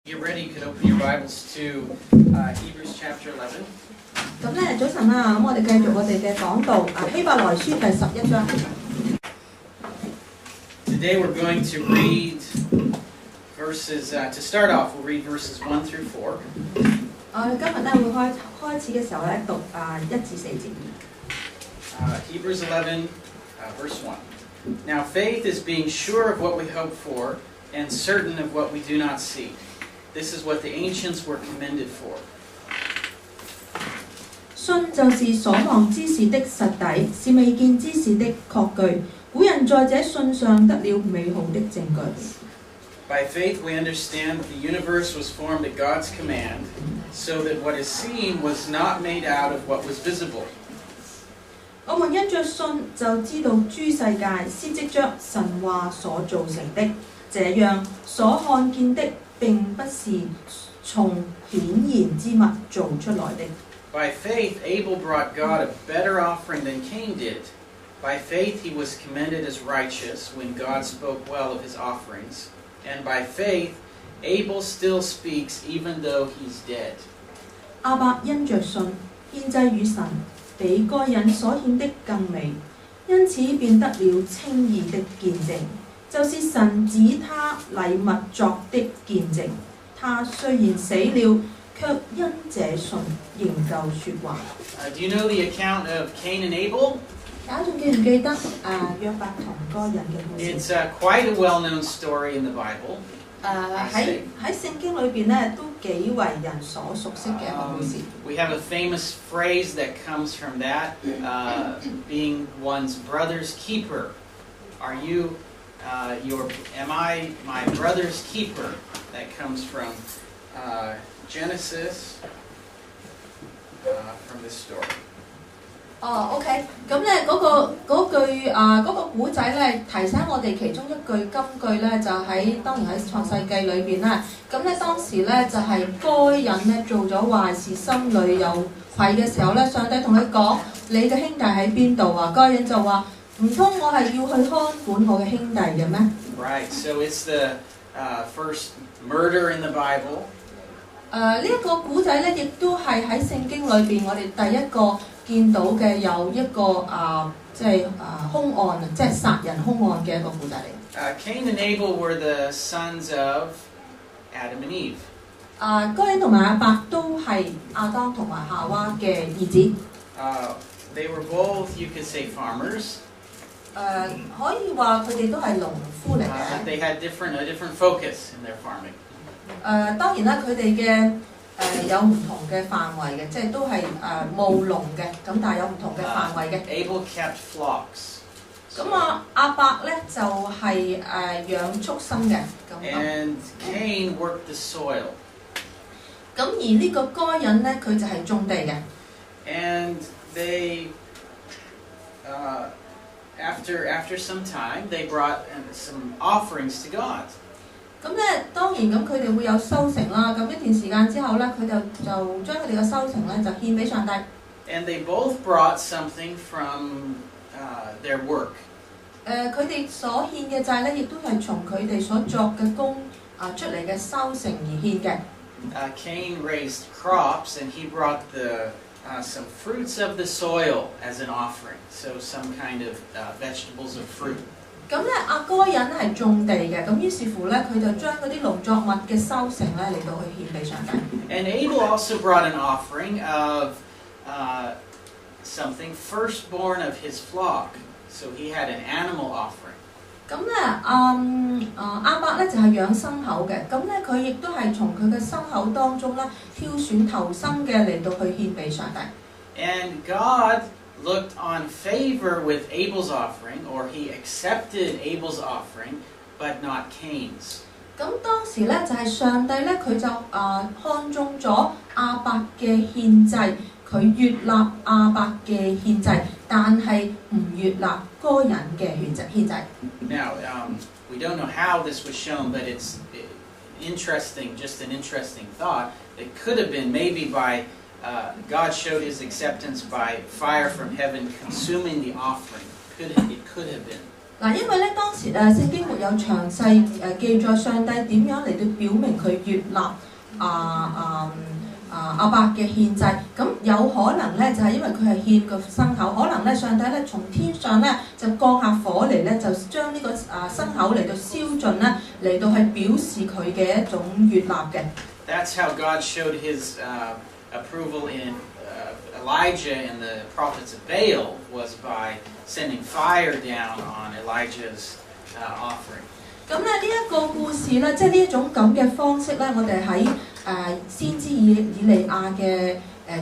Get ready, you could open your Bibles to Hebrews chapter 11. 咁咧，早晨啊，咁我哋繼續我哋嘅講道希伯來書第11章。Today we're going to read verses, to start off, we'll read verses 1 through 4. 我哋今日咧會開始嘅時候咧讀1至4節。Hebrews 11, verse 1. Now faith is being sure of what we hope for and certain of what we do not see. This is what the ancients were commended for. 信就是所望之事的實底，是未見之事的確據。古人在這信上得了美好的證據。By faith we understand that the universe was formed at God's command, so that what is seen was not made out of what was visible. 我們因着信就知道諸世界是藉着神話所造成的，這樣所看見的並不是從顯然之物做出來的。By faith Abel brought God a better offering than Cain did. By faith he was commended as righteous when God spoke well of his offerings. And by faith Abel still speaks even though he's dead. 亞伯因着信獻祭與神，比該人所獻的更美，因此便得了稱義的見證，就是神指他禮物作的見證。他雖然死了，卻因這信仍舊說話。Do you know the account of Cain and Abel? 大家仲記唔記得約伯同該人嘅故事？ It's quite a well-known story in the Bible. 喺聖經裏邊咧，都幾為人所熟悉嘅一個故事。We have a famous phrase that comes from that, being one's brother's keeper. Are you, am I my brother's keeper? That comes from Genesis, from this story. OK， 咁咧嗰句古仔咧，提醒我哋其中一句金句咧，就當然喺創世記裏邊啦。咁咧當時咧就係該人咧做咗壞事，心裏有愧嘅時候咧，上帝同佢講：你嘅兄弟喺邊度啊？該人就話：唔通我係要去看管我嘅兄弟嘅咩 ？Right, so it's the first murder in the Bible. 呢一個古仔咧，亦都係喺聖經裏邊我哋第一個見到嘅有一個兇案，即係殺人兇案嘅一個古仔嚟。Cain and Abel were the sons of Adam and Eve. 該人同埋亞伯都係亞當同埋夏娃嘅兒子。They were both, you could say, farmers. 可以話佢哋都係農夫嚟嘅。They had a different focus in their farming. 當然啦，佢哋嘅有唔同嘅範圍嘅，即係都係務農嘅，咁但係有唔同嘅範圍嘅。Abel kept flocks. 咁亞伯咧就係養畜生嘅。And Cain worked the soil. 咁而呢個該人咧，佢就係種地嘅。And they, after some time, they brought some offerings to God. 咁咧當然咁佢哋會有收成啦，咁一段時間之後咧，佢就將佢哋嘅收成咧就獻俾上帝。And they both brought something from their work. 佢哋所獻嘅祭咧，亦都係從佢哋所作嘅工出嚟嘅收成而獻嘅。Cain raised crops, and he brought some fruits of the soil as an offering. So some kind of vegetables or fruit. 咁咧該人係種地嘅，咁於是乎咧，佢就將嗰啲農作物嘅收成咧嚟到去獻俾上帝。And Abel also brought an offering of something firstborn of his flock. So he had an animal offering. 咁咧亞伯咧就係養牲口嘅，咁咧佢亦都係從佢嘅牲口當中咧挑選頭生嘅嚟到去獻俾上帝。And God looked on favor with Abel's offering, or he accepted Abel's offering, but not Cain's. 咁當時咧就係上帝咧佢就看中咗亞伯嘅獻祭，佢悅納亞伯嘅獻祭，但係唔悅納該人嘅獻祭。Now, we don't know how this was shown, but it's interesting, just an interesting thought. It could have been maybe by God showed his acceptance by fire from heaven consuming the offering. It could have been. 嗱，因為咧當時聖經沒有詳細記載上帝點樣嚟到表明佢悅納亞伯嘅獻祭，咁有可能咧就係因為佢係獻個牲口，可能咧上帝咧從天上咧就降下火嚟咧，就將呢個牲口嚟到燒盡咧，嚟到係表示佢嘅一種悅納嘅。That's how God showed His approval in Elijah and the prophets of Baal was by sending fire down on Elijah's offering. 咁咧呢一個故事咧，即係呢一種咁嘅方式咧，我哋喺先知以利亞嘅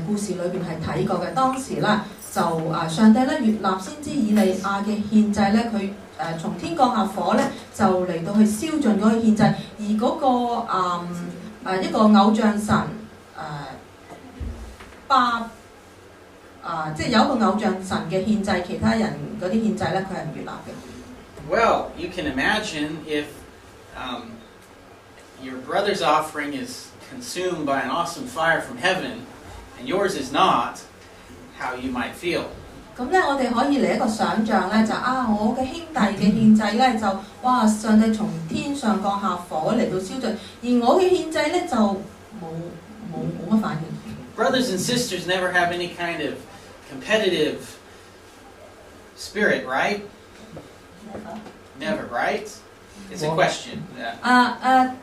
故事裏邊係睇過嘅。當時咧就上帝咧悅納先知以利亞嘅獻祭咧，佢從天降下火咧，就嚟到去燒盡嗰個獻祭，而嗰個一個偶像神即係有一個偶像神嘅獻祭，其他人嗰啲獻祭咧，佢係唔悅納嘅。Well, you can imagine if your brother's offering is consumed by an awesome fire from heaven, and yours is not, how you might feel. 咁咧，我哋可以嚟一個想像咧，就我嘅兄弟嘅獻祭咧，就上帝從天上降下火嚟到燒盡，而我嘅獻祭咧就冇乜反應。Brothers and sisters never have any kind of competitive spirit, right? Never, right? It's a question.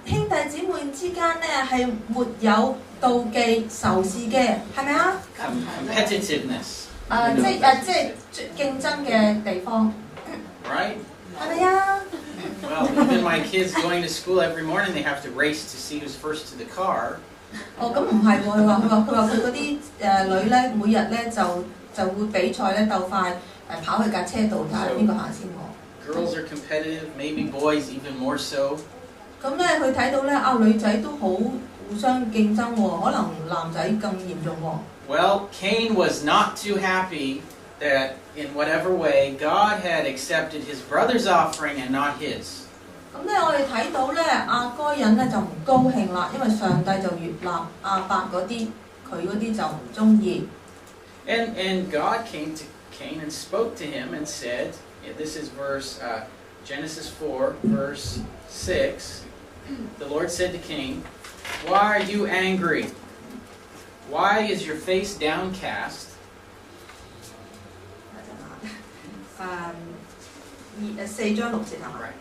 兄弟姊妹之間咧係沒有妒忌仇視嘅，係咪啊 ？Competitiveness. 即係競爭嘅地方。Right? 係咪啊 Well, even my kids going to school every morning, they have to race to see who's first to the car. 咁唔係喎，佢話佢嗰啲女咧，每日咧就會比賽咧鬥快跑去架車度睇下邊個行先喎。Girls are competitive, maybe boys even more so. 咁咧，佢睇到咧女仔都好互相競爭喎，可能男仔更嚴重喎。Well, Cain was not too happy that in whatever way God had accepted his brother's offering and not his. 咁咧，我哋睇到咧該隱咧就唔高興啦，因為上帝就悅納亞伯嗰啲，佢嗰啲就唔中意。And God came to Cain and spoke to him and said, this is Genesis 4, verse 6. The Lord said to Cain, "Why are you angry? Why is your face downcast?" 4章6節係咪？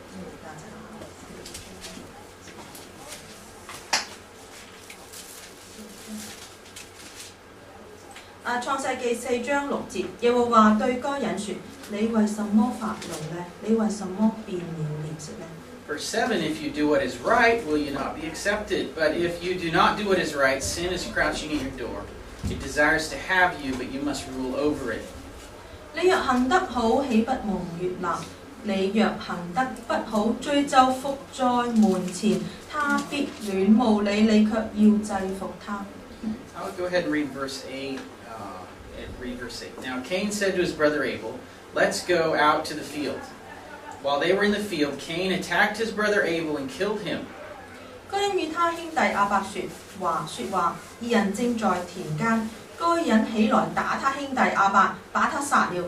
創世記4章6節，耶和華對該隱說：你為什麼發怒呢？你為什麼變了臉色呢？ Verse 7, if you do what is right, will you not be accepted? But if you do not do what is right, sin is crouching at your door. It desires to have you, but you must rule over it. 你若行得好，豈不蒙悅納？你若行得不好，罪就伏在門前，他必戀慕你，你卻要制服他。I'll go ahead and read verse 8. Now Cain said to his brother Abel, "Let's go out to the field." While they were in the field, Cain attacked his brother Abel and killed him. 該隱與他兄弟亞伯說話，二人正在田間。該隱起來打他兄弟亞伯，把他殺了。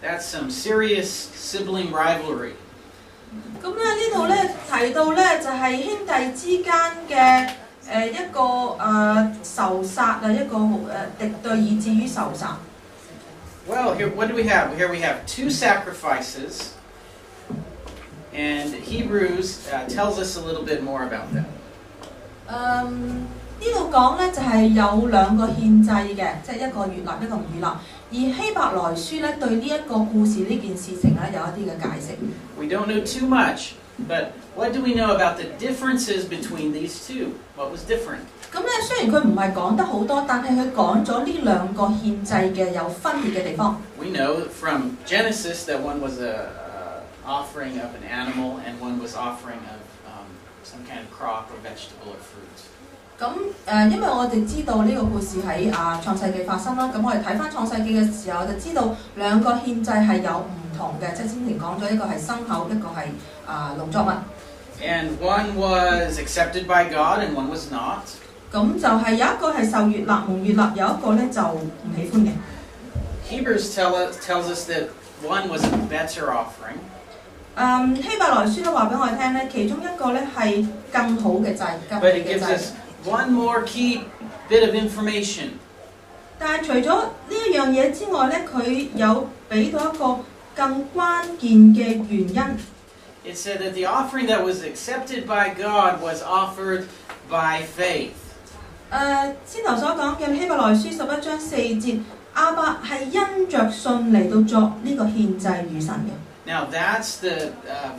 That's some serious sibling rivalry. 咁咧呢度咧提到咧就係兄弟之間嘅一個仇殺一個敵對以至於仇殺。Well, here what do we have? Here we have 2 sacrifices. And Hebrews tells us a little bit more about that. 呢度講咧就係有2個獻祭嘅，即係一個悅納，一個唔悅納。而希伯來書咧對呢一個故事呢件事情咧有一啲嘅解釋。We don't know too much, but what do we know about the differences between these two? What was different? 咁咧雖然佢唔係講得好多，但係佢講咗呢2個獻祭嘅有分別嘅地方。We know from Genesis that one was a offering of an animal and one was offering of some kind of crop or vegetable or fruit. 咁因為我哋知道呢個故事喺創世記發生啦，咁我哋睇翻創世記嘅時候就知道2個獻祭係有唔同嘅，即係先前講咗一個係牲口，一個係農作物。And one was accepted by God and one was not. 咁就係有一個係受悅納蒙悅納，有一個咧就唔喜歡嘅。Hebrews tells us that one was a better offering. 希伯來書咧話俾我哋聽咧，其中一個咧係更好嘅祭，更美 But it 嘅 gives 祭。 us one more key bit of information. 但係除咗呢一樣嘢之外咧，佢有俾到一個更關鍵嘅原因。It said that the offering that was accepted by God was offered by faith. 先頭所講嘅希伯來書11章4節，亞伯係因着信嚟到作呢個獻祭與神嘅。Now that's the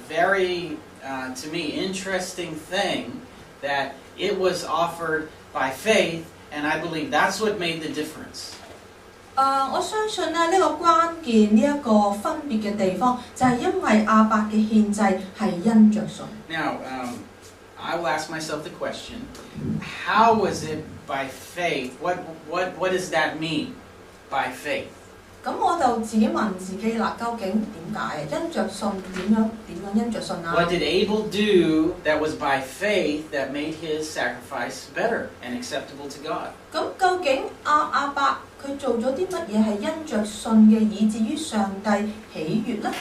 very, to me, interesting thing, that it was offered by faith, and I believe that's what made the difference. 我相信咧呢個關鍵呢一個分別嘅地方，就係因為亞伯嘅獻祭係因着信。Now, I will ask myself the question, how was it by faith? What does that mean, by faith? 咁我就自己問自己啦，究竟點解因着信點樣因着信啊？ What did Abel do that was by faith that made his sacrifice better and acceptable to God? 咁究竟亞伯佢做咗啲乜嘢係因着信嘅，以至於上帝喜悅呢？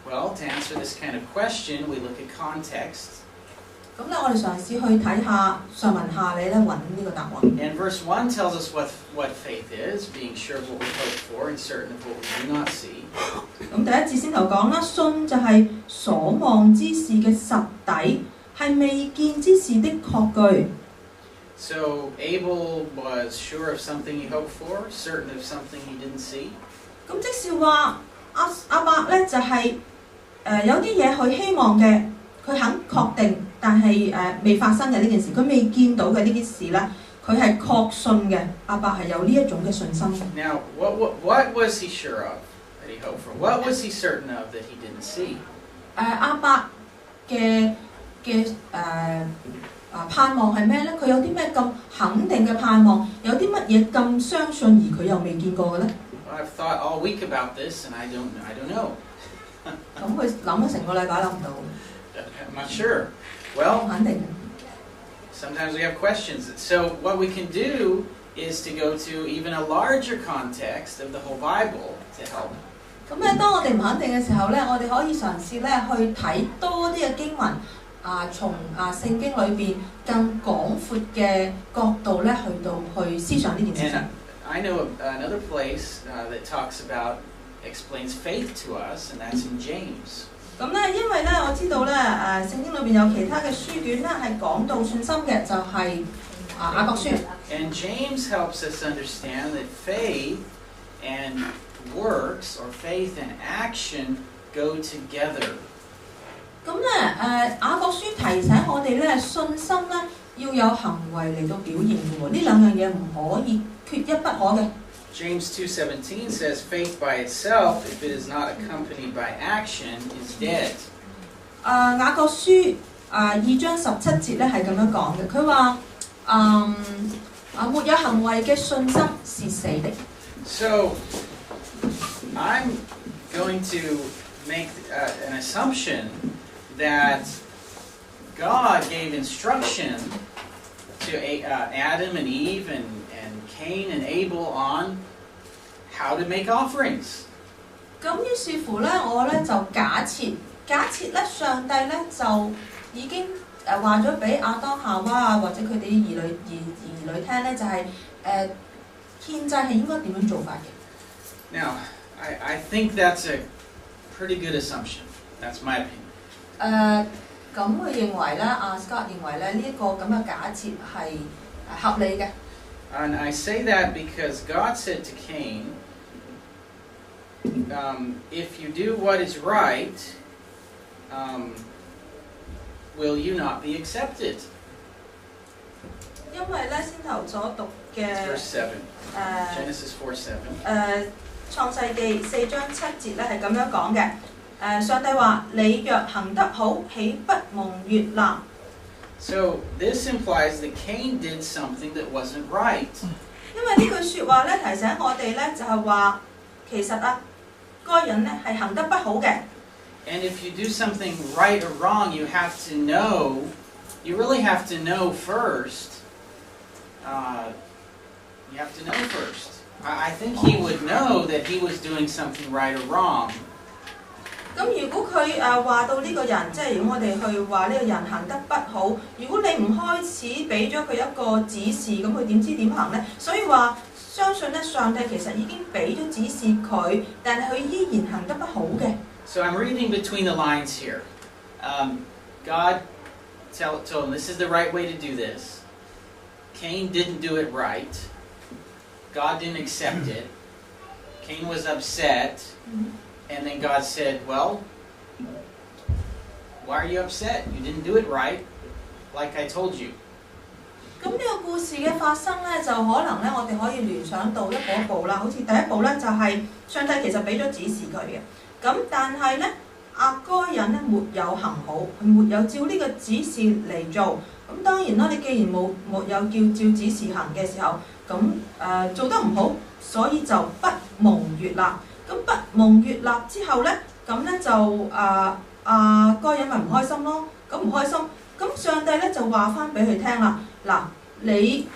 Well, to answer this kind of question, we look at context. 咁咧，我哋嘗試去睇下上文下理咧揾呢個答案。And verse 1 tells us what faith is, being sure of what we hope for and certain of what we do not see. 咁第一節先頭講啦，信就係所望之事嘅實底，係未見之事的確據。So Abel was sure of something he hoped for, certain of something he didn't see. 咁即是話亞伯咧就係有啲嘢佢希望嘅，佢肯確定，但係未發生嘅呢件事，佢未見到嘅呢啲事咧，佢係確信嘅。亞伯係有呢一種嘅信心。Now, what was he sure of that he hoped for? What was he certain of that he didn't see? 亞伯嘅盼望係咩咧？佢有啲咩咁肯定嘅盼望？有啲乜嘢咁相信而佢又未見過嘅咧？ Well, I've thought all week about this, and I don't know. 咁佢諗咗成個禮拜諗唔到。I'm not sure. Well, 肯定。 sometimes we have questions. So what we can do is to go to even a larger context of the whole Bible to help. 咁咧，當我哋唔肯定嘅時候咧，我哋可以嘗試咧去睇多啲嘅經文，從聖經裏邊更廣闊嘅角度咧去思想呢件事情。And I know another place that talks about, explains faith to us, and that's in James. 咁咧，因為咧我知道咧聖經裏邊有其他嘅書卷咧係講到信心嘅，就係雅各書。And James helps us understand that faith and works, or faith and action, go together. 咁咧雅各書提醒我哋咧，信心咧要有行為嚟到表現嘅喎，呢兩樣嘢唔可以缺一不可嘅。James 2:17 says, "Faith by itself, if it is not accompanied by action, is dead." 雅各書2章17節咧係咁樣講嘅，佢話沒有行為嘅信心是死的。So, I'm going to make an assumption that God gave instruction to Adam and Eve and Cain and Abel on how to make offerings. 咁於是乎咧，我咧就假設咧，上帝咧就已經話咗俾亞當夏娃或者佢哋啲兒女聽咧，就係獻祭係應該點樣做法嘅。Now, I think that's a pretty good assumption. That's my opinion. 咁佢認為咧，Scott 認為咧呢一個咁嘅假設係合理嘅。And I say that because God said to Cain, if you do what is right, will you not be accepted? 因為咧先頭所讀嘅 Verse 7. Genesis 4:7. 創世記4章7節咧係咁樣講嘅。上帝話：你若行得好，豈不蒙悅納？ So this implies that Cain did something that wasn't right. 因為呢句説話咧提醒我哋咧就係話，其實該人咧係行得不好嘅。And if you do something right or wrong, you have to know. You really have to know first. You have to know first. I think he would know that he was doing something right or wrong. 咁如果佢話到呢個人，即係如果我哋去話呢個人行得不好，如果你唔開始俾咗佢一個指示，咁佢點知點行呢？所以話相信咧，上帝其實已經俾咗指示佢，但係佢依然行得不好嘅。So I'm reading between the lines here. God told him this is the right way to do this. Cain didn't do it right. God didn't accept it. Cain was upset. And then God said, well, why are you upset? You didn't do it right, like I told you. 咁呢個故事嘅發生咧，就可能咧，我哋可以聯想到一步一步啦。好似第一步咧，就係上帝其實俾咗指示佢嘅。咁但係咧，該人咧沒有行好，佢沒有照呢個指示嚟做。咁當然啦，你既然冇有照指示行嘅時候，咁做得唔好，所以就不蒙悅納。咁不蒙悅納之後咧，咁咧就該人咪唔開心咯。咁唔開心，咁上帝咧就話翻俾佢聽啦。嗱，你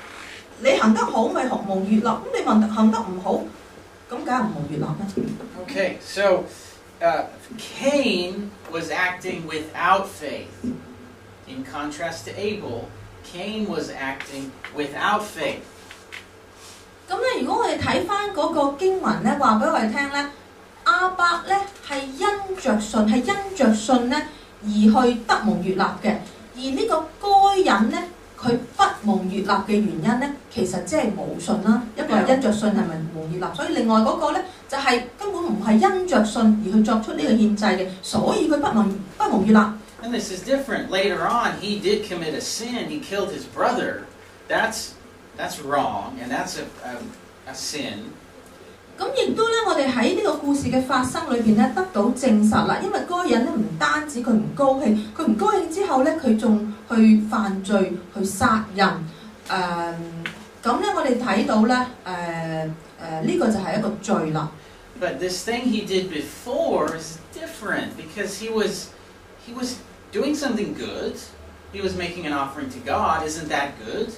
行得好咪蒙悅納，咁你行得唔好，咁梗係唔蒙悅納啦。Okay, so Cain was acting without faith. In contrast to Abel, Cain was acting without faith. 咁咧，如果我哋睇翻嗰個經文咧，話俾我哋聽咧，亞伯咧係因着信咧而去得蒙悅納嘅，而呢個該隱咧佢不蒙悅納嘅原因咧，其實即係冇信啦。一個係因着信係咪蒙悅納？所以另外嗰個咧就係根本唔係因着信而去作出呢個獻祭嘅，所以佢不蒙悅納。And this is different. Later on, he did commit a sin. He killed his brother. That's wrong, and that's a sin. 咁亦都咧，我哋喺呢個故事嘅發生裏邊咧，得到證實啦。因為嗰個人咧唔單止佢唔高興，佢唔高興之後咧，佢仲去犯罪，去殺人。咁咧，我哋睇到咧，呢個就係一個罪啦。But this thing he did before is different because he was doing something good. He was making an offering to God. Isn't that good?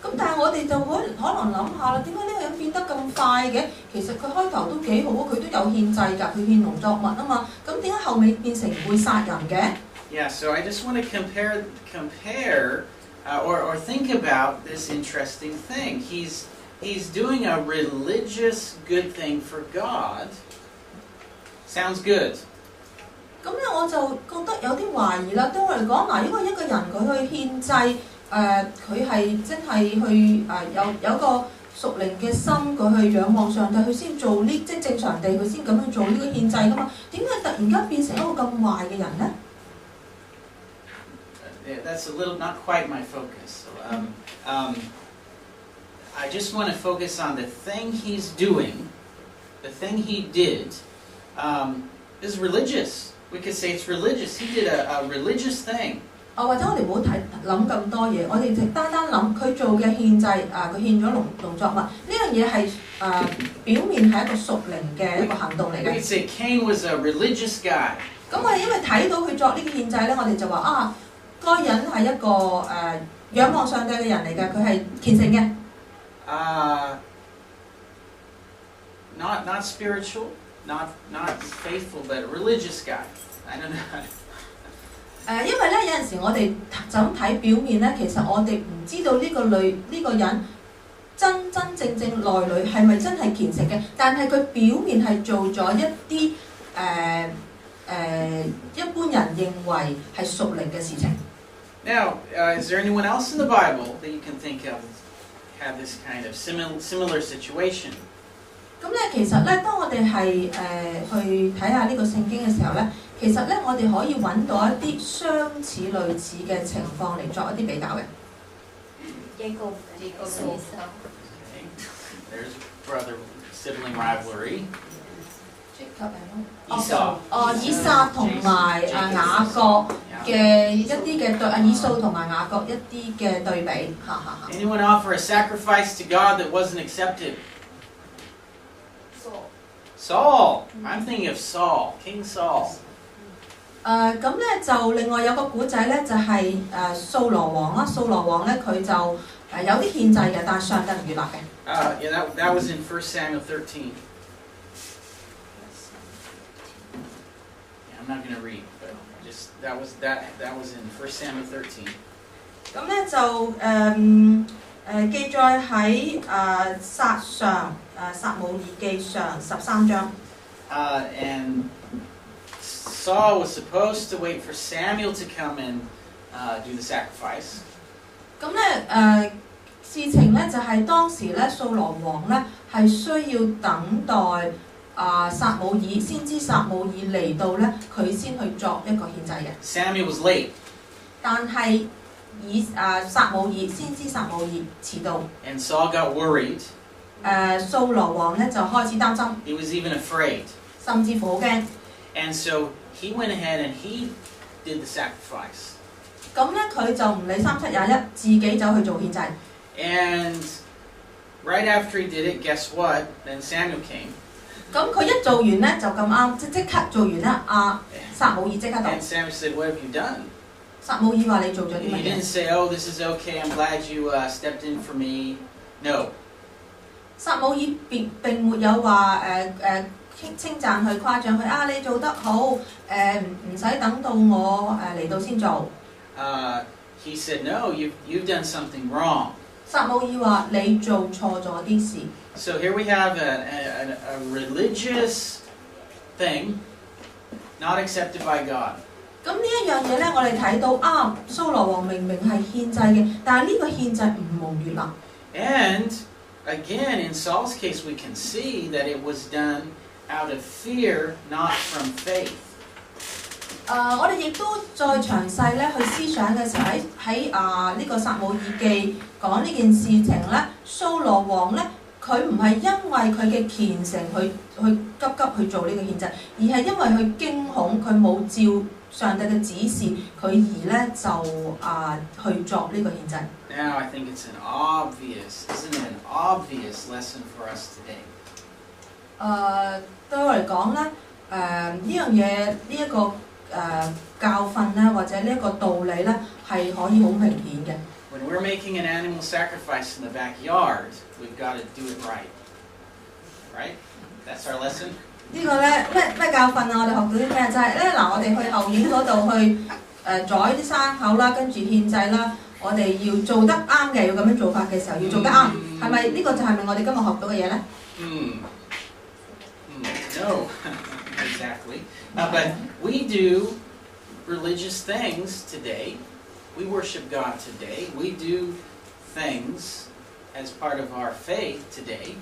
咁但係我哋就可能諗下啦，點解呢個人變得咁快嘅？其實佢開頭都幾好啊，佢都有獻祭㗎，佢獻農作物啊嘛。咁點解後尾變成會殺人嘅 Yeah, so I just want to compare or think about this interesting thing. He's doing a religious good thing for God. Sounds good. 咁咧我就覺得有啲懷疑啦。對我嚟講，嗱，如果一個人佢去獻祭，佢係真係去有個屬靈嘅心，佢去仰望上帝，佢先做呢，即係正常地佢先咁樣做呢個獻祭噶嘛。點解突然間變成一個咁壞嘅人咧？That's a little not quite my focus. I just want to focus on the thing he's doing. The thing he did is religious. We could say it's religious. He did a religious thing. 或者我哋唔好諗咁多嘢，我哋就單諗佢做嘅獻祭，佢獻咗農作物，呢樣嘢係表面係一個屬靈嘅一個行動嚟嘅。We could say Cain was a religious guy. 咁我哋因為睇到佢作呢個獻祭咧，我哋就話該人係一個仰望上帝嘅人嚟嘅，佢係虔誠嘅。Not spiritual, not faithful, but a religious guy. I don't know. 因為咧有陣時我哋就咁睇表面咧，其實我哋唔知道呢個人真正內裏係咪真係虔誠嘅，但係佢表面係做咗一啲一般人認為係屬靈嘅事情。Now, is there anyone else in the Bible that you can think of have this kind of similar situation? 咁咧，其實咧，當我哋係去睇下呢個聖經嘅時候咧，其實咧，我哋可以揾到一啲相似類似嘅情況嚟作一啲比較嘅。There's brother sibling rivalry. 以撒同埋雅各嘅一啲嘅對以掃同埋雅各一啲嘅對比。Anyone offer a sacrifice to God that wasn't accepted? Saul. I'm thinking of Saul, King Saul. 咁咧就另外有個古仔咧，就係掃羅王啦。掃羅王咧佢就有啲獻祭嘅，但係上帝唔悅納嘅。Yeah, that was in 1 Samuel 13. I'm not going to read, but just that was in 1 Samuel 13. 咁咧就記載喺撒母耳記上13章。And Saul was supposed to wait for Samuel to come and do the sacrifice. 咁咧事情咧就係當時咧掃羅王咧係需要等待撒母耳，先知撒母耳嚟到咧，佢先去作一個獻祭嘅。Samuel was late. 但係撒母耳先知撒母耳遲到。And Saul got worried. 掃羅王咧就開始擔心。He was even afraid. 甚至乎好驚。And so he went ahead and he did the sacrifice. 咁咧佢就唔理3721，自己走去做獻祭。And right after he did it, guess what? Then Samuel came. 咁佢一做完咧就咁啱，即刻做完咧，撒母耳即刻到。And Samuel said, "What have you done?" 撒母耳話：你做咗啲乜 He 嘢？ didn't say, "Oh, this is okay. I'm glad you stepped in for me." No. 撒母耳並沒有話稱讚佢、誇獎佢你做得好，唔使等到我嚟到先做。He said, "No, you've done something wrong." 撒母耳話：你做錯咗啲事。So here we have a religious thing not accepted by God. 咁呢一樣嘢咧，我哋睇到掃羅王明明係獻祭嘅，但係呢個獻祭唔蒙悅納。And again, in Saul's case, we can see that it was done out of fear, not from faith. 我哋亦都再詳細咧去思想嘅時候，喺呢個撒母耳記講呢件事情咧，掃羅王咧佢唔係因為佢嘅虔誠去急去做呢個獻祭，而係因為佢驚恐，佢冇照上帝嘅指示，佢而咧就去作呢個獻祭。Now I think isn't it an obvious lesson for us today? 對我嚟講咧，呢樣嘢呢一個教訓咧，或者呢一個道理咧，係可以好明顯嘅。When we're making an animal sacrifice in the backyard, we've got to do it right. Right? That's our lesson. 呢個咧咩教訓我哋學到啲咩？就係咧我哋去後院嗰度去宰啲生口啦，跟住獻祭啦。我哋要做得啱嘅，要咁樣做法嘅時候要做得啱，係咪呢個就係咪我哋今日學到嘅嘢咧？No, exactly. But we do religious things today. We worship God today. We do things as part of our faith today.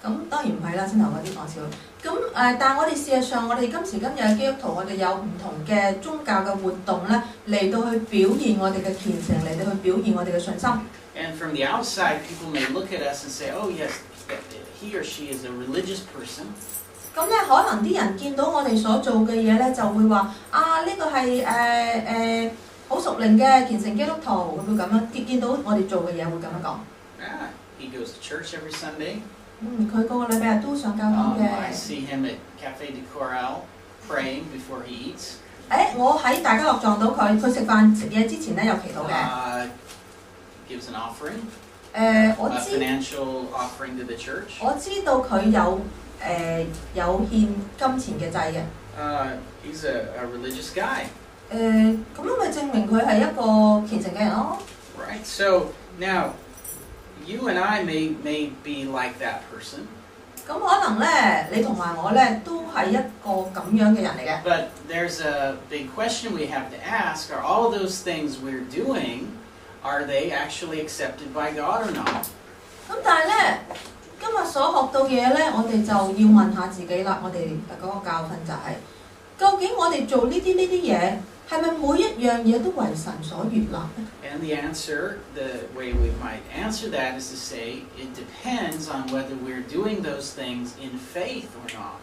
咁當然唔係啦，先頭嗰啲講笑。咁但係我哋事實上，我哋今時今日嘅基督徒，我哋有唔同嘅宗教嘅活動咧，嚟到去表現我哋嘅虔誠，嚟到去表現我哋嘅信心。And from the outside, people may look at us and say, "Oh yes, he or she is a religious person." 咁咧，可能啲人見到我哋所做嘅嘢咧，就會話呢個係好屬靈嘅虔誠基督徒，會咁樣見到我哋做嘅嘢會咁樣講。He goes to church every Sunday. 佢個禮拜日都上教堂嘅。I see him at Café de Coral praying before he eats. 我喺大家樂撞到佢食飯食嘢之前咧有祈禱嘅。Gives an offering. 我 A 知 financial offering to the church. 我知道佢有獻金錢嘅祭嘅。He's a religious guy. 咁咪證明佢係一個虔誠嘅人咯。Right. So now, you and I may be like that person. 咁可能咧，你同埋我咧都係一個咁樣嘅人嚟嘅。But there's a big question we have to ask: Are all of those things we're doing, are they actually accepted by God or not? 咁但係咧，今日所學到嘢咧，我哋就要問下自己啦。我哋嗰個教訓就係、究竟我哋做呢啲嘢，係咪每一樣嘢都為神所悅納咧？ And the answer, the way we might answer that is to say, it depends on whether we're doing those things in faith or not.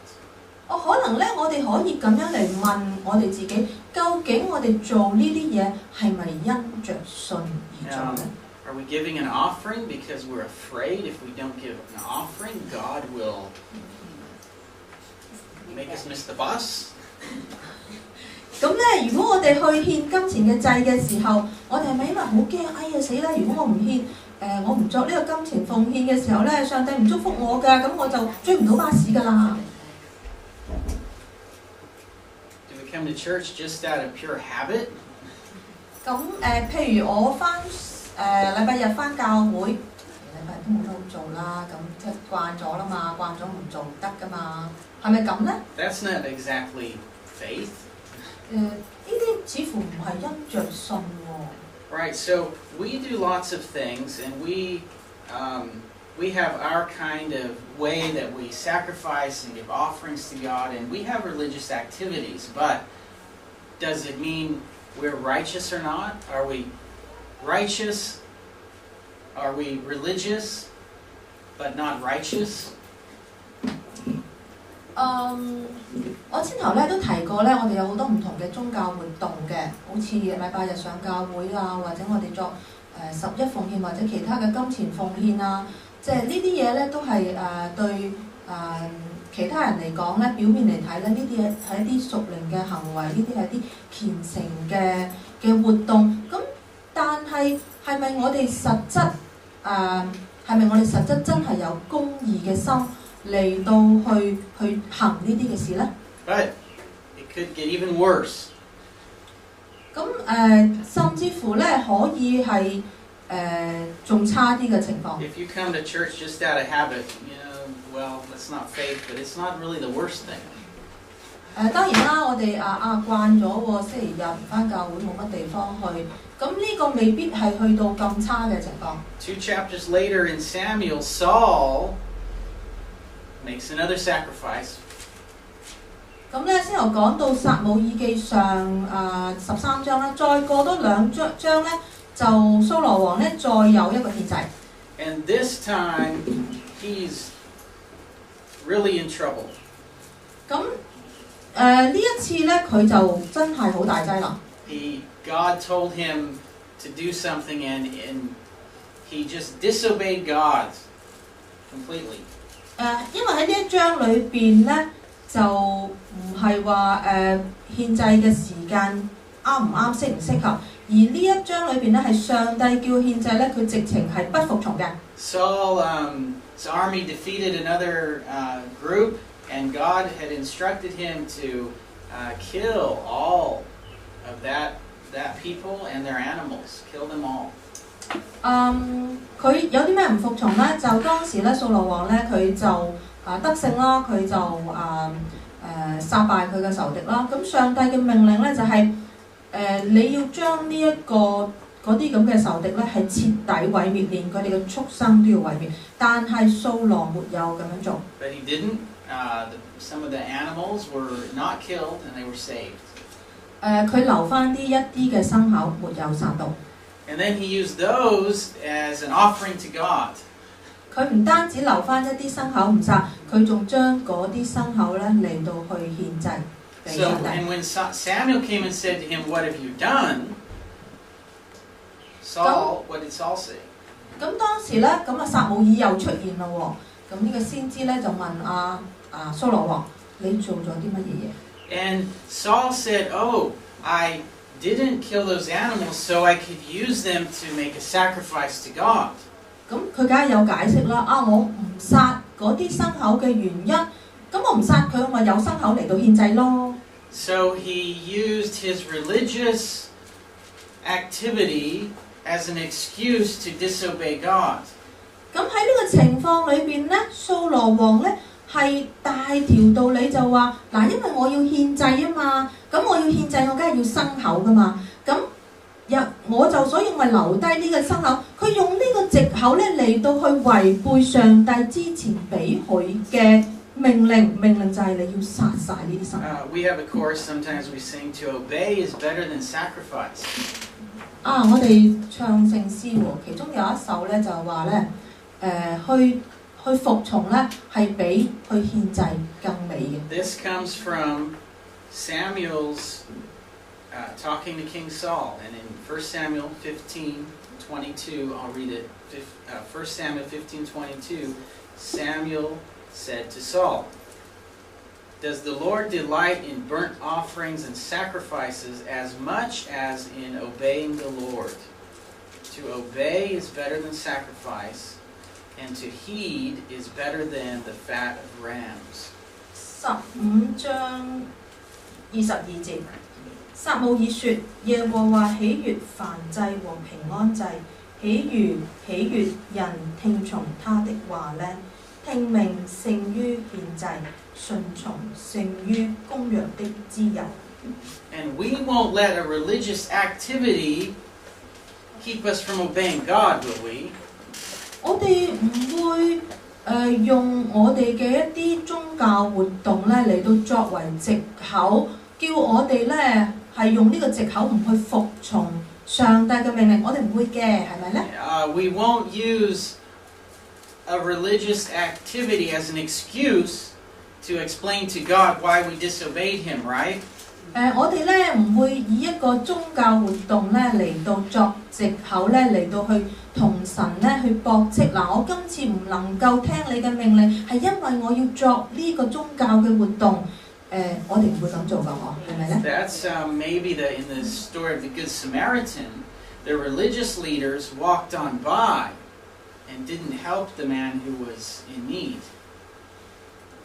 可能咧，我哋可以咁樣嚟問我哋自己，究竟我哋做呢啲嘢係咪因着信而做咧？ Are we giving an offering because we're afraid if we don't give an offering, God will make us miss the bus? 咁咧，如果我哋去獻金錢嘅祭嘅時候，我哋係咪因為好驚？死啦！如果我唔獻，我唔作呢個金錢奉獻嘅時候咧，上帝唔祝福我㗎，咁我就追唔到巴士㗎啦。Do we come to church just out of pure habit? 咁譬如我禮拜日返教會，禮拜日都冇得好做啦，咁即係慣咗啦嘛，慣咗唔做唔得噶嘛，係咪咁咧？ That's not exactly faith. 呢啲似乎唔係因着信喎。Right, so we do lots of things, and we have our kind of way that we sacrifice and give offerings to God, and we have religious activities, but does it mean we're righteous or not? Are we righteous? Are we religious but not righteous? 我先頭咧都提過咧，我哋有好多唔同嘅宗教活動嘅，好似禮拜日上教會啊，或者我哋作11奉獻或者其他嘅金錢奉獻啊，即係呢啲嘢咧都係對其他人嚟講咧，表面嚟睇咧，呢啲嘢係一啲屬靈嘅行為，呢啲係啲虔誠嘅活動。咁但係係咪我哋實質真係有公義嘅心嚟到去行呢啲嘅事咧？ But it could get even worse. 咁甚至乎咧可以係仲差啲嘅情況。 If you come to church just out of habit, well, that's not faith, but it's not really the worst thing. 當然啦，我哋慣咗喎，星期日唔返教會冇乜地方去，咁呢個未必係去到咁差嘅情況。 2 chapters later in Samuel, Saul makes another sacrifice. 咁咧先頭講到撒母耳記上13章啦，再過多2章咧，就蘇羅王咧再有一個獻祭。 And this time, he's really in trouble. 咁呢一次咧，佢就真係好大劑啦。God told him to do something, and he just disobeyed God completely. 因為喺呢一章裏邊咧，就唔係話獻祭嘅時間啱唔啱、適唔適合，而呢一章裏邊咧係上帝叫獻祭咧，佢直情係不服從嘅。Saul's army defeated another group, and God had instructed him to kill all of that people and their animals, kill them all. 佢有啲咩唔服從咧？就當時咧，掃羅王咧佢就得勝啦，佢就殺敗佢嘅仇敵啦。咁上帝嘅命令咧就係你要將呢一個嗰啲咁嘅仇敵咧係徹底毀滅，連佢哋嘅畜生都要毀滅。但係掃羅沒有咁樣做。But he didn't. Some of the animals were not killed, and they were saved. 佢留翻一啲嘅牲口，沒有殺到。And then he used those as an offering to God. 佢唔單止留翻一啲牲口唔殺，佢仲將嗰啲牲口咧嚟到去獻祭俾上帝。And when Samuel came and said to him, "What have you done?" What did Saul say? 咁當時咧，撒母耳又出現啦喎。咁呢個先知咧就問蘇羅王：你做咗啲乜嘢嘢？ And Saul said, "Oh, I didn't kill those animals so I could use them to make a sacrifice to God." 咁佢梗係有解釋啦。我唔殺嗰啲牲口嘅原因，咁我唔殺佢，我有牲口嚟到獻祭咯。So he used his religious activity as an excuse to disobey God. 咁喺呢個情況裏邊咧，掃羅王咧係大條道理就話嗱，因為我要獻祭啊嘛，咁我要獻祭，我梗係要牲口噶嘛，咁所以我咪留低呢個牲口。佢用呢個藉口咧嚟到去違背上帝之前俾佢嘅命令就係你要殺晒呢啲牲口。We have a chorus sometimes we sing, "To obey is better than sacrifice." 我哋唱聖詩喎，其中有一首咧就話咧，去服從咧係比去獻祭更美嘅。This comes from Samuel's talking to King Saul, and in 1 Samuel 15:22, I'll read it. 1 Samuel 15:22, Samuel said to Saul, "Does the Lord delight in burnt offerings and sacrifices as much as in obeying the Lord? To obey is better than sacrifice, and to heed is better than the fat of rams." 15章22節，撒母耳說：耶和華喜悅燔祭和平安祭，喜悅人聽從他的話呢。聽命勝於獻祭，順從勝於公羊的脂油。And we won't let a religious activity keep us from obeying God, will we? 我哋唔會用我哋嘅一啲宗教活動咧嚟到作為藉口，叫我哋咧係用呢個藉口唔去服從上帝嘅命令，我哋唔會嘅，係咪咧？We won't use a religious activity as an excuse to explain to God why we disobeyed Him, right? 我哋咧唔會以一個宗教活動咧嚟到作藉口咧嚟到去同神咧去駁斥。嗱，我今次唔能夠聽你嘅命令，係因為我要作呢個宗教嘅活動。我哋唔會咁做㗎，係咪咧 ？That's maybe in the story of the Good Samaritan, the religious leaders walked on by and didn't help the man who was in need.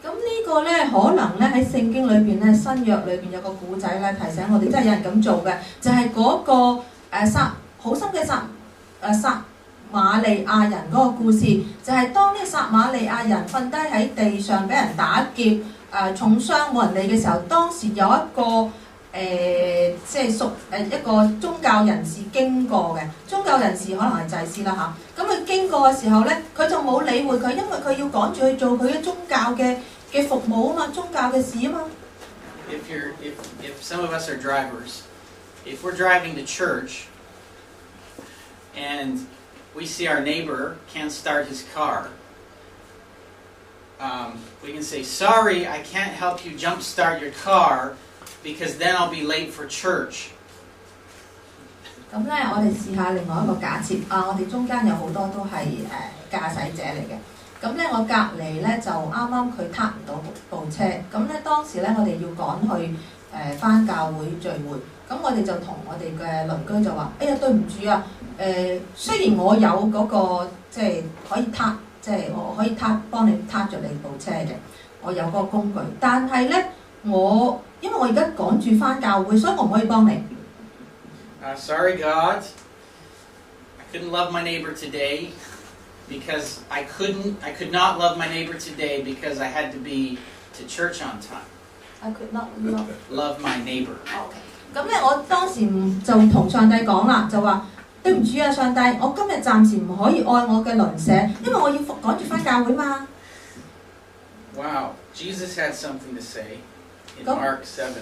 咁呢個咧，可能咧喺聖經裏邊咧，新約裏邊有個古仔咧，提醒我哋，真係有人咁做嘅，就係嗰個好心嘅撒瑪利亞人嗰個故事，就係當呢個撒瑪利亞人瞓低喺地上俾人打劫，重傷冇人理嘅時候，當時有一個即係屬一個宗教人士經過嘅，宗教人士可能係祭司啦嚇。咁佢經過嘅時候咧，佢就冇理會佢，因為佢要趕住去做佢嘅宗教嘅服務啊嘛，宗教嘅事啊嘛。If some of us are drivers, if we're driving to church and we see our neighbor can't start his car, we can say, "Sorry, I can't help you jumpstart your car because then I'll be late for church." 咁咧，我哋試下另外一個假設我哋中間有好多都係駕駛者嚟嘅。咁咧，我隔離咧就啱啱佢撻唔到部車，咁咧當時咧我哋要趕去返教會聚會，咁我哋就同我哋嘅鄰居就話：哎呀，對唔住啊，雖然我有嗰個即係可以撻，即係我可以幫你撻著你部車嘅，我有嗰個工具，但係咧因為我而家趕住返教會，所以我唔可以幫你。Sorry, God, I couldn't love my neighbor today. Because I could not love my neighbor today because I had to be to church on time. I could not love my neighbor. OK. 咁咧，我當時就同上帝講啦，就話對唔住啊，上帝，我今日暫時唔可以愛我嘅鄰舍，因為我要趕住返教會嘛。Wow, Jesus had something to say in Mark 7.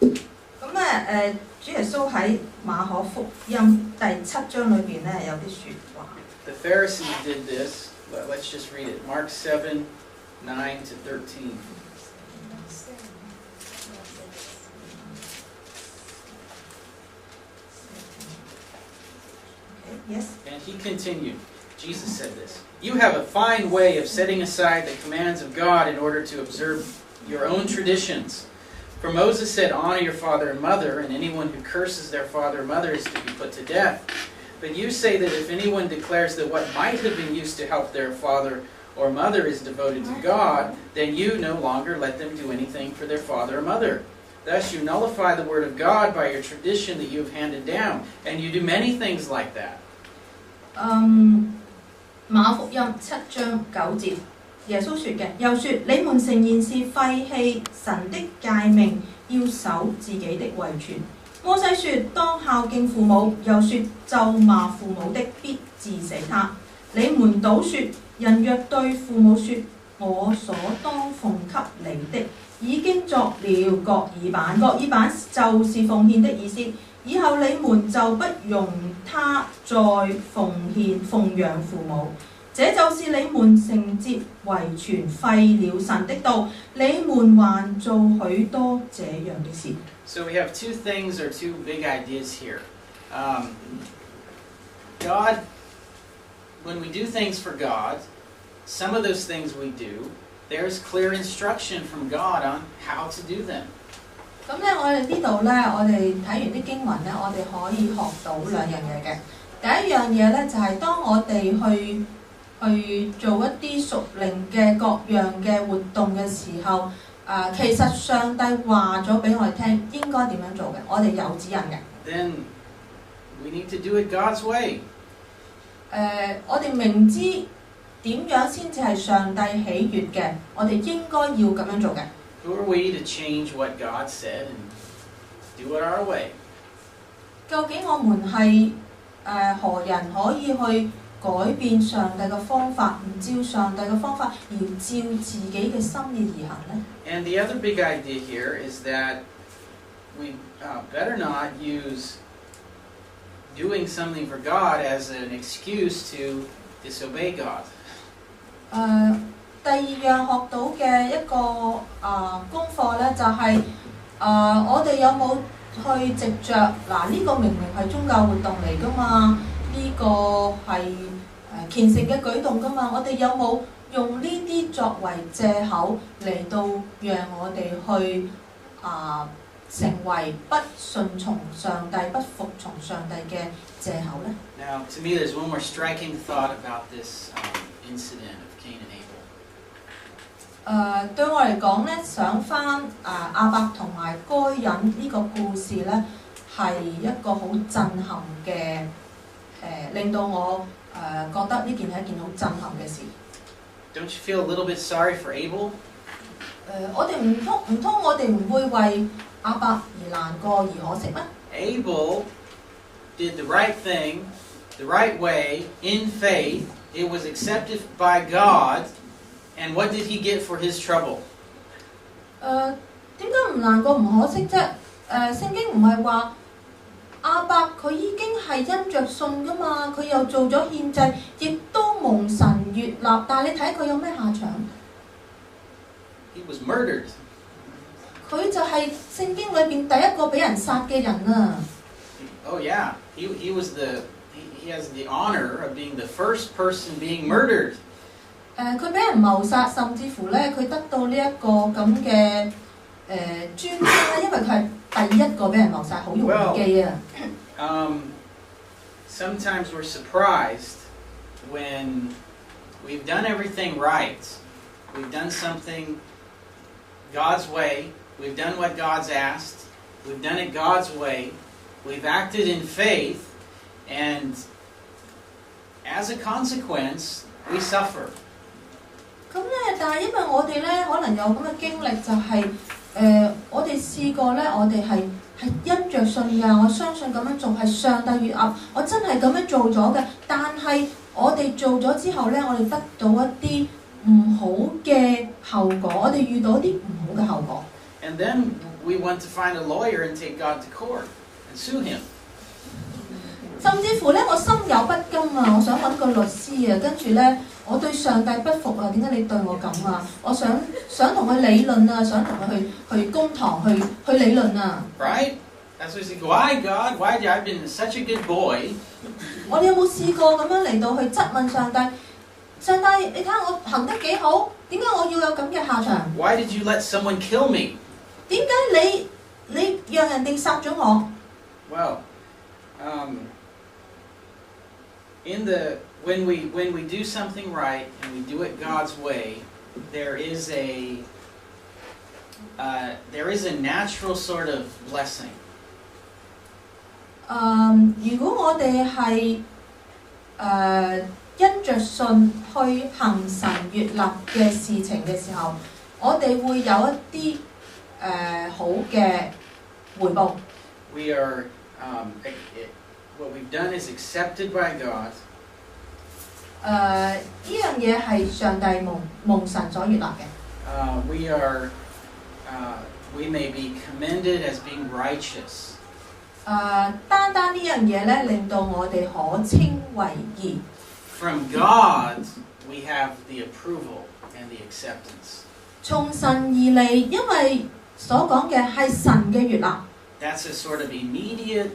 咁咧，主耶穌喺馬可福音第7章裏邊咧有啲説話。The Pharisees did this. Let's just read it. Mark 7, 9 to 13. Okay, yes. And he continued. Jesus said this. You have a fine way of setting aside the commands of God in order to observe your own traditions. For Moses said, honor your father and mother, and anyone who curses their father or mother is to be put to death. But you say that if anyone declares that what might have been used to help their father or mother is devoted to God, then you no longer let them do anything for their father or mother. Thus you nullify the word of God by your tradition that you have handed down, and you do many things like that. 馬福音7章9節，耶穌說嘅，又說你們誠然是廢棄神的誡命，要守自己的遺傳。摩西說當孝敬父母，又說咒罵父母的必治死他。你們倒說人若對父母說我所當奉給你的，已經作了各耳板，各耳板就是奉獻的意思。以後你們就不容他再奉養父母，這就是你們承接遺傳廢了神的道，你們還做許多這樣的事。So we have two things or two big ideas here. God, when we do things for God, some of those things we do, there's clear instruction from God on how to do them. 咁咧，我哋呢度咧，我哋睇完啲經文咧，我哋可以學到兩樣嘢嘅。第一樣嘢咧，就係當我哋去做一啲屬靈嘅各樣嘅活動嘅時候，其實上帝話咗俾我哋聽應該點樣做嘅，我哋有指引嘅。then we need to do it God's way. 我哋明知點樣先至係上帝喜悅嘅，我哋應該要咁樣做嘅。Who are we to change what God said and do it our way? 究竟我們係何人可以去改變上帝嘅方法，唔照上帝嘅方法，而照自己嘅心意而行呢？ And the other big idea here is that we better not use doing something for God as an excuse to disobey God. 第二樣學到嘅一個功課咧，就係我哋有冇去藉着呢個明明係宗教活動嚟噶嘛，呢個係虔誠嘅舉動噶嘛，我哋有冇用呢啲作為藉口嚟到讓我哋去成為不順從上帝、不服從上帝嘅藉口呢？ Now, to me, there's one more striking thought about this incident of Cain and Abel. 對我嚟講咧，想翻亞伯同埋該隱呢個故事咧，係一個好震撼嘅令到我覺得呢件係一件好震撼嘅事。Don't you feel a little bit sorry for Abel? 我哋唔通我哋唔會為亞伯而難過而可惜咩？ Abel did the right thing, the right way, in faith. It was accepted by God. And what did he get for his trouble? 點解唔難過唔可惜啫？聖經唔係話亞伯佢已經係因着信噶嘛，佢又做咗獻祭，亦都蒙神悅納。但係你睇佢有咩下場？ He was murdered. 佢就係聖經裏邊第一個俾人殺嘅人啊！ Oh yeah, he has the honor of being the first person being murdered. 佢俾人謀殺，甚至乎咧佢得到呢一個咁嘅尊稱咧，因為佢係第一個俾人謀殺，好容易記啊。Sometimes we're surprised when we've done everything right. We've done something God's way. We've done what God's asked. We've done it God's way. We've acted in faith. And as a consequence, we suffer. 咁咧，但係因為我哋咧可能有咁嘅經歷，就係我哋試過咧，我哋係因着信㗎，我相信咁樣做係上帝悅納，我真係咁樣做咗嘅。但係我哋做咗之後咧，我哋得到一啲唔好嘅後果，我哋遇到一啲唔好嘅後果。And then we want to find a lawyer and take God to court and sue him. 甚至乎咧，我心有不甘啊！我想揾個律師啊，跟住咧，我對上帝不服啊！點解你對我咁啊？我想同佢理論啊，想同佢去公堂去理論啊。Right? That's what we say. Why God? Why I've been such a good boy? 我哋有冇試過咁樣嚟到去質問上帝？上帝，你睇下我行得幾好？點解我要有咁嘅下場 Why did you let someone kill me? 點解你讓人哋殺咗我？ Well, when we do something right and we do it God's way, there is a natural sort of blessing. 如果我哋係因着信去行神悅納嘅事情嘅時候，我哋會有一啲好嘅回報。We are what we've done is accepted by God. 呢樣嘢係上帝蒙神所悅納嘅。We may be commended as being righteous. 單呢樣嘢咧，令到我哋可稱為義。From God, we have the approval and the acceptance. 從神而嚟，因為所講嘅係神嘅悅納。That's a sort of immediate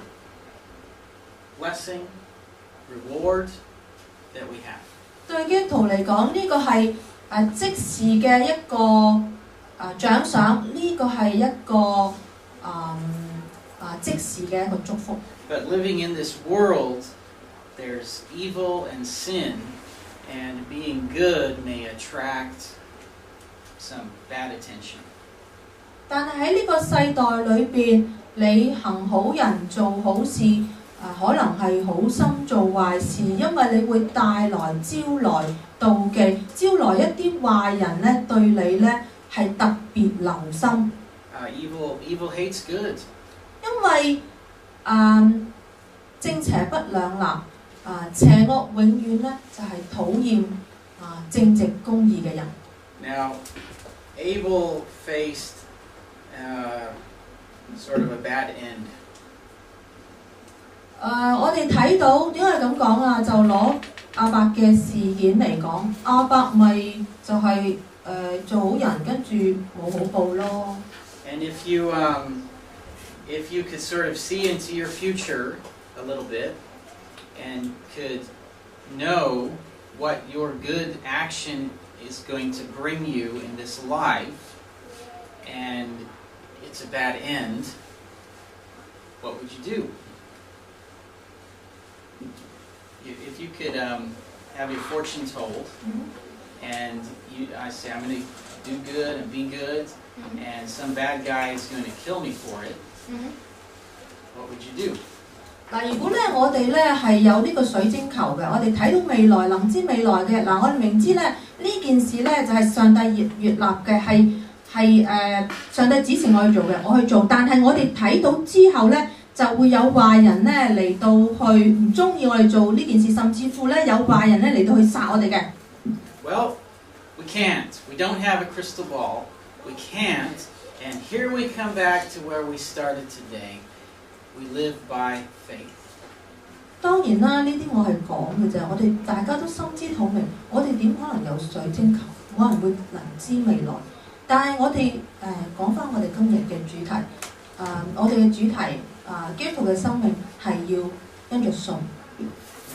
blessing, reward that we have. 對基督徒嚟講，呢個係即時嘅一個獎賞，呢個係一個即時嘅一個祝福。But living in this world, there's evil and sin, and being good may attract some bad attention. 但係喺呢個世代裏邊，你行好人做好事，可能係好心做壞事，因為你會帶來招來妒忌，招來一啲壞人咧對你咧係特別留心。Evil hates good. 因為正邪不兩立，邪惡永遠咧就係討厭正直公義嘅人。Now, Abel faced sort of a bad end. 我哋睇到點解咁講啊？就攞亞伯嘅事件嚟講，亞伯咪就係做好人，跟住冇好報咯。And if you could sort of see into your future a little bit and could know what your good action is going to bring you in this life, and it's a bad end, what would you do? If you could have your fortune told, and I say I'm going to do good and be good, and some bad guy is going to kill me for it, what would you do? 嗱，如果咧我哋咧係有呢個水晶球嘅，我哋睇到未來，能知未來嘅，嗱我哋明知咧呢件事咧就係上帝悅立嘅，係上帝指示我去做嘅，我去做，但係我哋睇到之後咧就會有壞人咧嚟到去唔中意我哋做呢件事，甚至乎咧有壞人咧嚟到去殺我哋嘅。Well, we can't. We don't have a crystal ball. We can't. And here we come back to where we started today. We live by faith. 當然啦，呢啲我係講嘅啫，我哋大家都心知肚明，我哋點可能有水晶球？冇人會能知未來。但係我哋講翻我哋今日嘅主題，我哋嘅主題基督徒嘅生命係要因着信。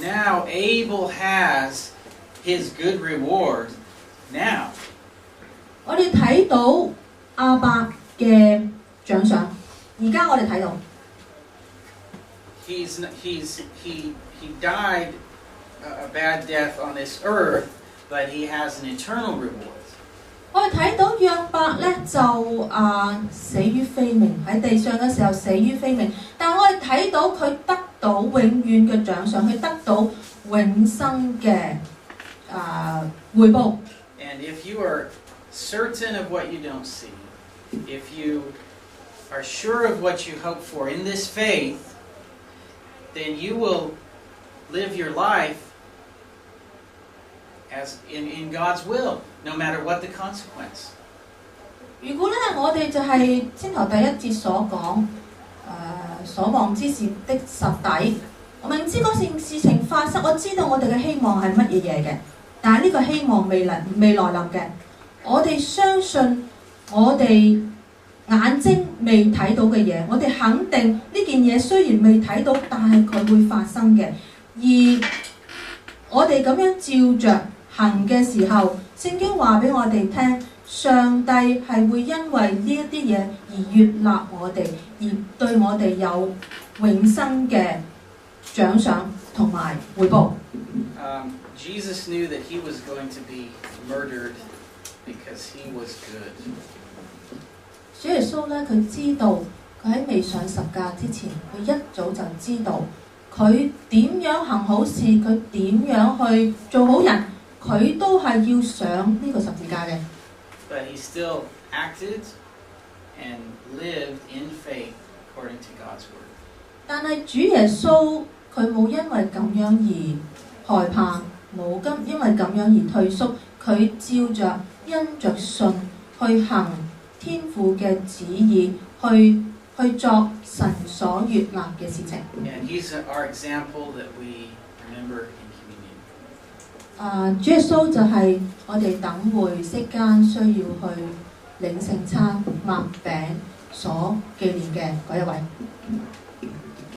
Now Abel has his good reward. Now. 我哋睇到亞伯嘅獎賞，而家我哋睇到。He died a bad death on this earth, but he has an eternal reward. 我哋睇到約伯咧就死於非命，喺地上嘅時候死於非命，但係我哋睇到佢得到永遠嘅獎賞，佢得到永生嘅回報。And if you are certain of what you don't see, if you are sure of what you hope for in this faith, then you will live your life as in God's will, no matter what the consequence. 如果咧我哋就係先頭第一節所講，所望之事的實底，我明知嗰件事情發生，我知道我哋嘅希望係乜嘢嘢嘅，但係呢個希望未來臨嘅，我哋相信我哋眼睛未睇到嘅嘢，我哋肯定呢件嘢雖然未睇到，但係佢會發生嘅。而我哋咁樣照着行嘅時候，聖經話俾我哋聽，上帝係會因為呢一啲嘢而悅納我哋，而對我哋有永生嘅獎賞同埋回報。Jesus knew that he was going to be murdered because he was good. 主耶穌咧，佢知道佢喺未上十架之前，佢一早就知道佢點樣行好事，佢點樣去做好人，佢都係要上呢個十字架嘅。But he still acted and lived in faith according to God's word. 但係主耶穌佢冇因為咁樣而害怕，冇因為咁樣而退縮，佢照着因着信去行天父嘅旨意，去作神所悅納嘅事情。And he's our example that we remember in communion. 主耶穌就係我哋等會息間需要去領聖餐擘餅所紀念嘅嗰一位。